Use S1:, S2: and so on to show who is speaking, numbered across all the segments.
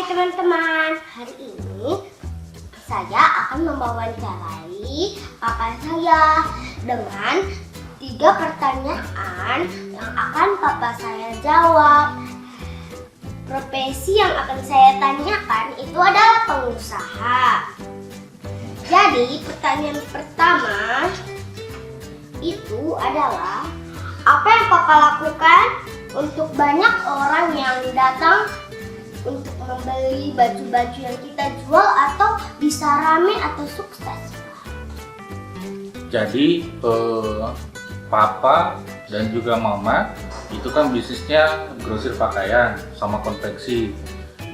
S1: teman-teman, hari ini saya akan mewawancarai papa saya dengan 3 pertanyaan yang akan papa saya jawab. Profesi yang akan saya tanyakan itu adalah pengusaha. Jadi pertanyaan pertama itu adalah, apa yang papa lakukan untuk banyak orang yang datang untuk membeli baju-baju yang kita jual atau bisa rame atau sukses?
S2: Jadi papa dan juga mama itu kan bisnisnya grosir pakaian sama konveksi.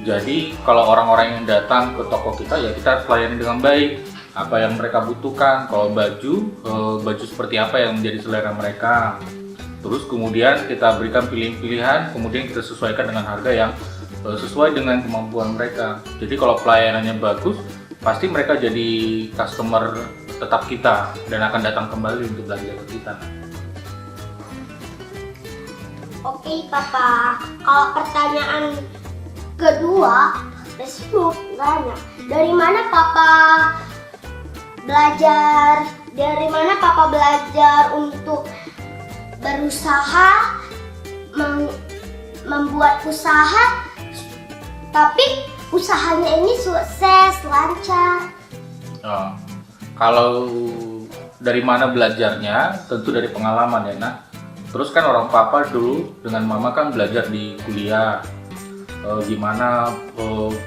S2: Jadi kalau orang-orang yang datang ke toko kita ya kita harus layani dengan baik. Apa yang mereka butuhkan, kalau baju seperti apa yang menjadi selera mereka. Terus kemudian kita berikan pilihan-pilihan, kemudian kita sesuaikan dengan harga yang sesuai dengan kemampuan mereka. Jadi kalau pelayanannya bagus, pasti mereka jadi customer tetap kita dan akan datang kembali untuk belanja ke kita.
S1: Oke papa, kalau pertanyaan kedua, Facebook nanya, dari mana papa belajar untuk berusaha, membuat usaha, tapi usahanya ini sukses, lancar?
S2: Kalau dari mana belajarnya, tentu dari pengalaman ya nak. Terus kan orang papa dulu dengan mama kan belajar di kuliah, gimana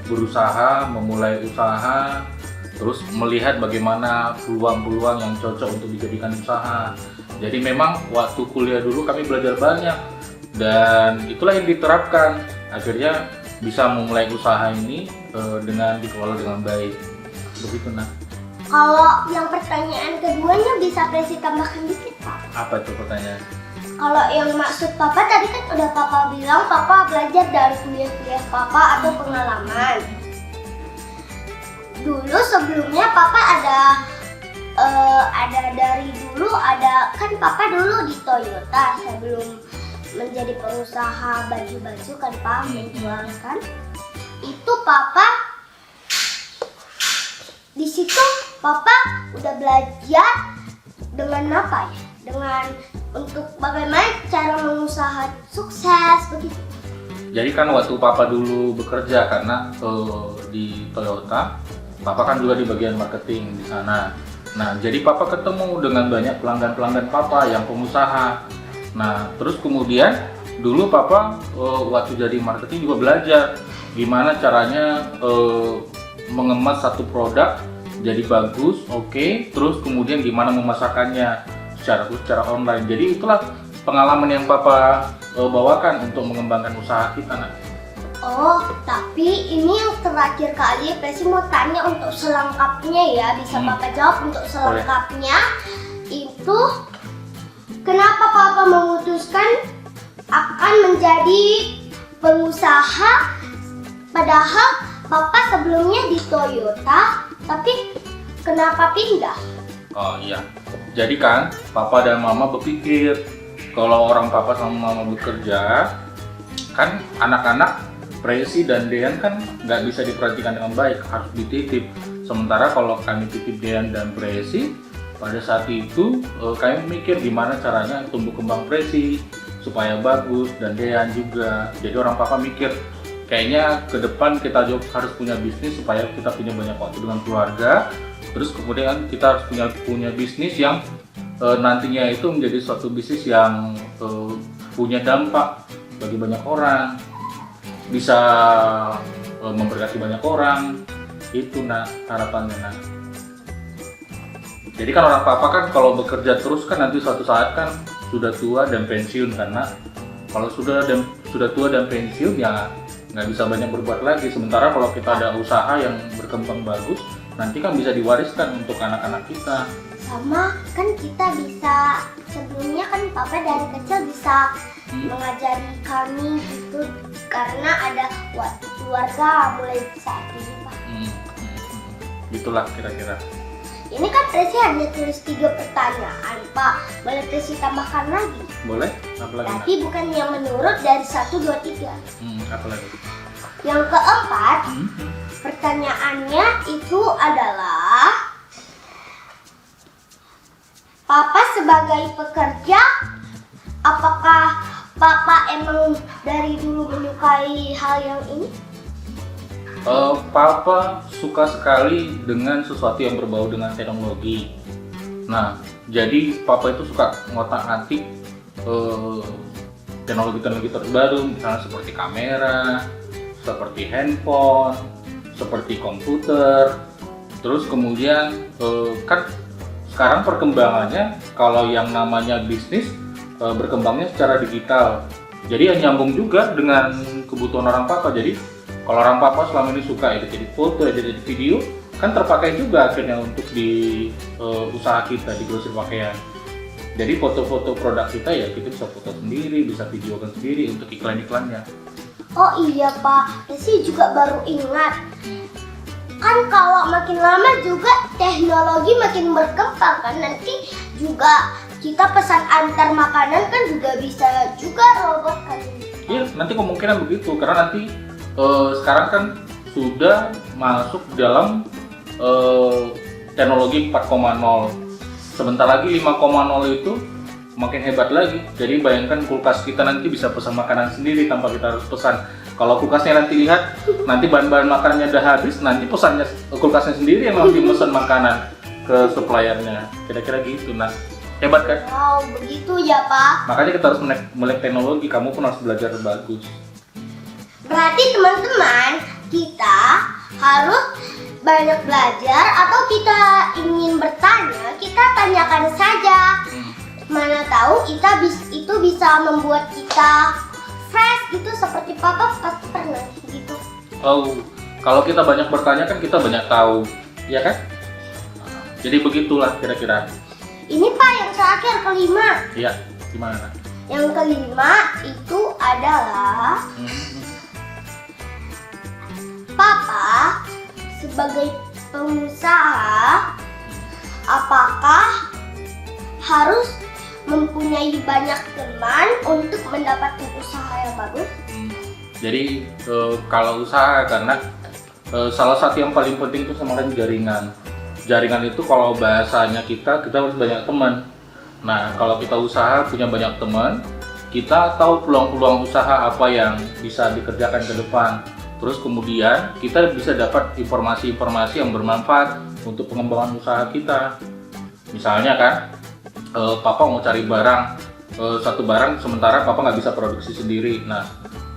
S2: berusaha, memulai usaha, terus melihat bagaimana peluang-peluang yang cocok untuk dijadikan usaha. Jadi memang waktu kuliah dulu kami belajar banyak dan itulah yang diterapkan. Akhirnya bisa memulai usaha ini dengan dikelola dengan baik. Begitu nak.
S1: Kalau yang pertanyaan keduanya bisa Presi tambahkan dikit Pak?
S2: Apa itu pertanyaan?
S1: Kalau yang maksud papa tadi kan udah papa bilang papa belajar dari kuliah-kuliah papa atau pengalaman. Dulu sebelumnya papa ada dari dulu kan papa dulu di Toyota sebelum menjadi pengusaha baju-baju kan Pak, menjual kan. Itu papa di situ papa udah belajar dengan apa ya? Dengan untuk bagaimana cara mengusaha sukses begitu.
S2: Jadi kan waktu papa dulu bekerja karena di Toyota, papa kan juga di bagian marketing di sana. Nah, jadi papa ketemu dengan banyak pelanggan-pelanggan papa yang pengusaha. Nah, terus kemudian dulu papa waktu jadi marketing juga belajar gimana caranya mengemas satu produk jadi bagus, oke. Terus kemudian gimana memasarkannya secara online. Jadi itulah pengalaman yang papa bawakan untuk mengembangkan usaha kita nak.
S1: Oh, tapi ini yang terakhir kali Presi mau tanya untuk selengkapnya ya, bisa papa jawab untuk selengkapnya. Itu kenapa papa memutuskan akan menjadi pengusaha padahal papa sebelumnya di Toyota, tapi kenapa pindah?
S2: Oh iya, jadi kan papa dan mama berpikir kalau orang papa sama mama bekerja, kan anak-anak Presi dan Dean kan nggak bisa diperhatikan dengan baik, harus dititip. Sementara kalau kami titip Dean dan Presi, pada saat itu kami mikir gimana caranya tumbuh kembang Presi supaya bagus dan Dean juga. Jadi orang papa mikir kayaknya ke depan kita juga harus punya bisnis supaya kita punya banyak waktu dengan keluarga. Terus kemudian kita harus punya bisnis yang nantinya itu menjadi suatu bisnis yang punya dampak bagi banyak orang, bisa memberkati banyak orang. Itu nah harapannya nah. Jadi kan orang papa kan kalau bekerja terus kan nanti suatu saat kan sudah tua dan pensiun, karena kalau sudah tua dan pensiun ya nggak bisa banyak berbuat lagi. Sementara kalau kita ada usaha yang berkembang bagus, nanti kan bisa diwariskan untuk anak-anak kita.
S1: Sama kan kita bisa, sebelumnya kan papa dari kecil bisa mengajari kami gitu karena ada waktu keluarga mulai saat ini Pak.
S2: Itulah kira-kira.
S1: Ini kan Presi hanya tulis 3 pertanyaan Pak, boleh Presi tambahkan lagi?
S2: Boleh? Apa lagi?
S1: Tapi bukan yang menurut dari 1, 2, 3.
S2: Apa lagi?
S1: Yang keempat, pertanyaannya itu adalah, Papa sebagai pekerja, apakah Papa emang dari dulu menyukai hal yang ini?
S2: Papa suka sekali dengan sesuatu yang berbau dengan teknologi. Nah, jadi Papa itu suka ngotak-atik teknologi-teknologi terbaru, misalnya seperti kamera, seperti handphone, seperti komputer. Terus kemudian kan sekarang perkembangannya kalau yang namanya bisnis berkembangnya secara digital. Jadi ya nyambung juga dengan kebutuhan orang Papa. Jadi kalau orang Papa selama ini suka edit foto, edit video, kan terpakai juga akhirnya untuk di usaha kita di grosir pakaian. Jadi foto-foto produk kita ya kita bisa foto sendiri, bisa videokan sendiri untuk iklan-iklannya.
S1: Oh iya Pak, saya juga baru ingat. Kan kalau makin lama juga teknologi makin berkembang kan, nanti juga kita pesan antar makanan kan juga bisa juga robot kan.
S2: Iya, nanti kemungkinan begitu karena nanti sekarang kan sudah masuk dalam teknologi 4.0. Sebentar lagi 5.0 itu makin hebat lagi. Jadi bayangkan kulkas kita nanti bisa pesan makanan sendiri tanpa kita harus pesan. Kalau kulkasnya nanti lihat, nanti bahan-bahan makanannya udah habis, nanti pesannya kulkasnya sendiri yang nanti pesan makanan ke suppliernya. Kira-kira gitu. Nah, hebat kan?
S1: Wow, begitu ya Pak.
S2: Makanya kita harus melek teknologi. Kamu pun harus belajar bagus.
S1: Berarti teman-teman, kita harus banyak belajar atau kita ingin bertanya, kita tanyakan saja. Mana tahu itu bisa membuat kita fresh gitu, seperti Papa pasti pernah gitu.
S2: Oh, kalau kita banyak bertanya kan kita banyak tahu, ya kan? Jadi begitulah kira-kira.
S1: Ini Pak yang terakhir, kelima.
S2: Iya, gimana?
S1: Yang kelima itu adalah Papa sebagai pengusaha, apakah harus mempunyai banyak teman untuk mendapatkan usaha yang bagus?
S2: Jadi kalau usaha karena salah satu yang paling penting itu sama jaringan. Jaringan itu kalau bahasanya kita harus banyak teman. Nah, kalau kita usaha punya banyak teman, kita tahu peluang-peluang usaha apa yang bisa dikerjakan ke depan. Terus kemudian kita bisa dapat informasi-informasi yang bermanfaat untuk pengembangan usaha kita. Misalnya kan, Papa mau cari barang, satu barang sementara Papa nggak bisa produksi sendiri. Nah,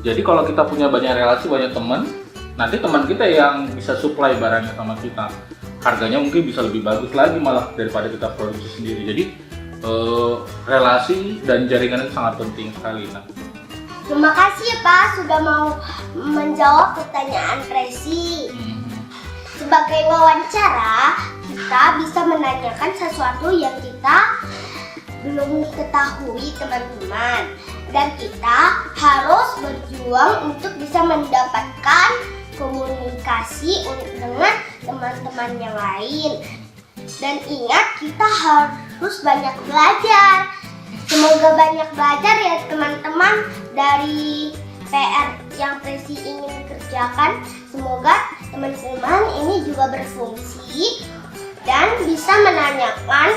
S2: jadi kalau kita punya banyak relasi, banyak teman, nanti teman kita yang bisa supply barangnya sama kita. Harganya mungkin bisa lebih bagus lagi malah daripada kita produksi sendiri. Jadi relasi dan jaringan itu sangat penting sekali. Nah,
S1: terima kasih ya Pak sudah mau menjawab pertanyaan Presi. Sebagai wawancara, kita bisa menanyakan sesuatu yang kita belum ketahui teman-teman. Dan kita harus berjuang untuk bisa mendapatkan komunikasi dengan teman-teman yang lain. Dan ingat, kita harus banyak belajar. Semoga banyak belajar ya teman-teman dari PR yang Presi ingin kerjakan. Semoga teman-teman ini juga berfungsi dan bisa menanyakan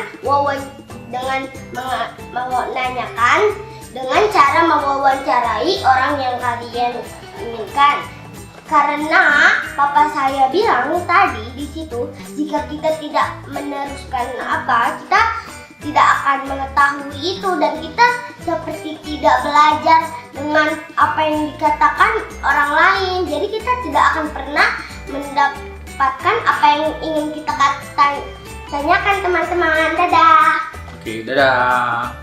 S1: dengan cara mewawancarai orang yang kalian inginkan. Karena Papa saya bilang tadi di situ, jika kita tidak meneruskan kita tidak akan mengetahui itu, dan kita seperti tidak belajar dengan apa yang dikatakan orang lain. Jadi kita tidak akan pernah mendapatkan apa yang ingin kita tanyakan teman-teman. Dadah.
S2: oke, dadah.